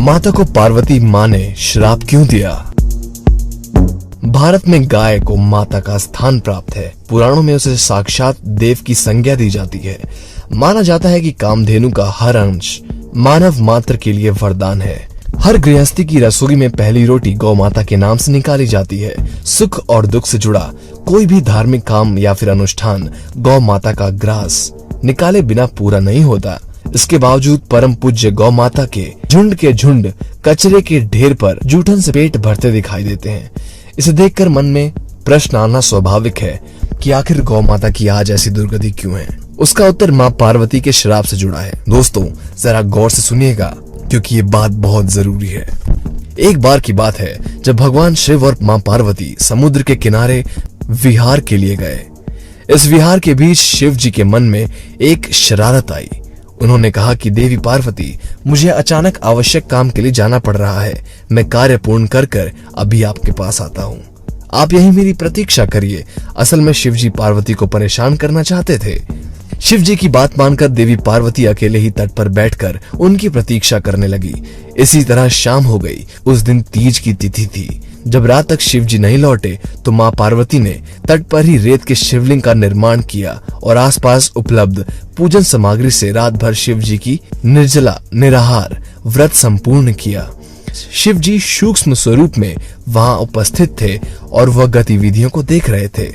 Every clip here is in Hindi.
माता को पार्वती माँ ने श्राप क्यों दिया? भारत में गाय को माता का स्थान प्राप्त है। पुराणों में उसे साक्षात देव की संज्ञा दी जाती है। माना जाता है कि कामधेनु का हर अंश मानव मात्र के लिए वरदान है। हर गृहस्थी की रसोई में पहली रोटी गौ माता के नाम से निकाली जाती है। सुख और दुख से जुड़ा कोई भी धार्मिक काम या फिर अनुष्ठान गौ माता का ग्रास निकाले बिना पूरा नहीं होता। इसके बावजूद परम पूज्य गौ माता के झुंड कचरे के ढेर पर जूठन से पेट भरते दिखाई देते हैं। इसे देखकर मन में प्रश्न आना स्वाभाविक है कि आखिर गौ माता की आज ऐसी दुर्गति क्यों है। उसका उत्तर माँ पार्वती के श्राप से जुड़ा है। दोस्तों जरा गौर से सुनिएगा क्योंकि ये बात बहुत जरूरी है। एक बार की बात है जब भगवान शिव और माँ पार्वती समुद्र के किनारे विहार के लिए गए। इस विहार के बीच शिव जी के मन में एक शरारत आई। उन्होंने कहा कि देवी पार्वती, मुझे अचानक आवश्यक काम के लिए जाना पड़ रहा है। मैं कार्य पूर्ण कर अभी आपके पास आता हूँ। आप यही मेरी प्रतीक्षा करिए। असल में शिव जी पार्वती को परेशान करना चाहते थे। शिव जी की बात मानकर देवी पार्वती अकेले ही तट पर बैठकर उनकी प्रतीक्षा करने लगी। इसी तरह शाम हो गई। उस दिन तीज की तिथि थी। जब रात तक शिव जी नहीं लौटे तो माँ पार्वती ने तट पर ही रेत के शिवलिंग का निर्माण किया और आसपास उपलब्ध पूजन सामग्री से रात भर शिव जी की निर्जला निराहार व्रत संपूर्ण किया। शिव जी सूक्ष्म स्वरूप में वहां उपस्थित थे और वह गतिविधियों को देख रहे थे।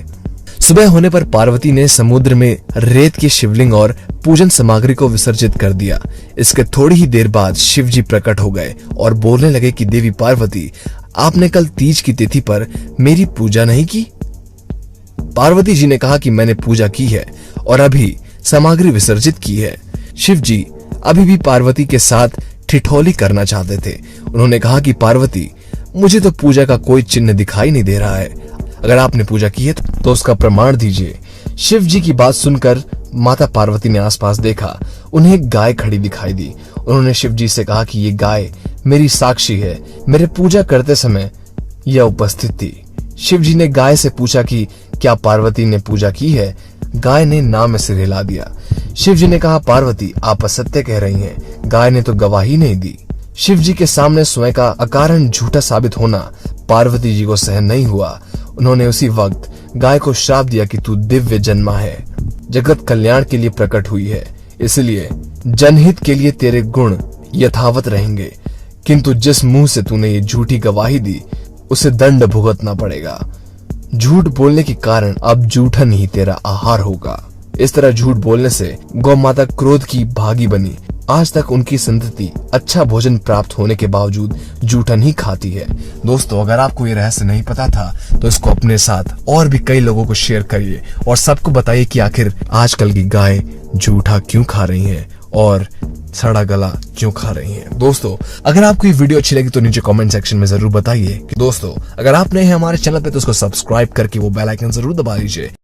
सुबह होने पर पार्वती ने समुद्र में रेत के शिवलिंग और पूजन सामग्री को विसर्जित कर दिया। इसके थोड़ी ही देर बाद शिव जी प्रकट हो गए और बोलने लगे कि देवी पार्वती, आपने कल तीज की तिथि पर मेरी पूजा नहीं की। पार्वती जी ने कहा कि मैंने पूजा की है और अभी सामग्री विसर्जित की है। शिव जी अभी भी पार्वती के साथ ठिठोली करना चाहते थे। उन्होंने कहा कि पार्वती, मुझे तो पूजा का कोई चिन्ह दिखाई नहीं दे रहा है। अगर आपने पूजा की है तो उसका प्रमाण दीजिए। शिव जी की बात सुनकर माता पार्वती ने आसपास देखा। उन्हें एक गाय खड़ी दिखाई दी। उन्होंने शिव जी से कहा कि ये गाय मेरी साक्षी है। मेरे पूजा करते समय यह उपस्थित थी। शिव जी ने गाय से पूछा कि क्या पार्वती ने पूजा की है। गाय ने ना में सिर हिला दिया। शिव जी ने कहा, पार्वती, आप असत्य कह रही हैं। गाय ने तो गवाही नहीं दी। शिव जी के सामने स्वयं का अकारण झूठा साबित होना पार्वती जी को सहन नहीं हुआ। उन्होंने उसी वक्त गाय को श्राप दिया कि तू दिव्य जन्मा है, जगत कल्याण के लिए प्रकट हुई है, इसलिए जनहित के लिए तेरे गुण यथावत रहेंगे, किंतु जिस मुंह से तूने ये झूठी गवाही दी उसे दंड भुगतना पड़ेगा। झूठ बोलने के कारण अब जूठन ही तेरा आहार होगा। इस तरह झूठ बोलने से गौ माता क्रोध की भागी बनी। आज तक उनकी संतति अच्छा भोजन प्राप्त होने के बावजूद जूठन ही खाती है। दोस्तों अगर आपको ये रहस्य नहीं पता था तो इसको अपने साथ और भी कई लोगों को शेयर करिए और सबको बताइए कि आखिर आजकल की गाय जूठा क्यों खा रही हैं और सड़ा गला क्यों खा रही हैं। दोस्तों अगर आपको ये वीडियो अच्छी लगी तो नीचे कमेंट सेक्शन में जरूर बताइए। दोस्तों अगर आप नए हैं हमारे चैनल पे तो उसको सब्सक्राइब करके वो बेल आइकन जरूर दबा लीजिए।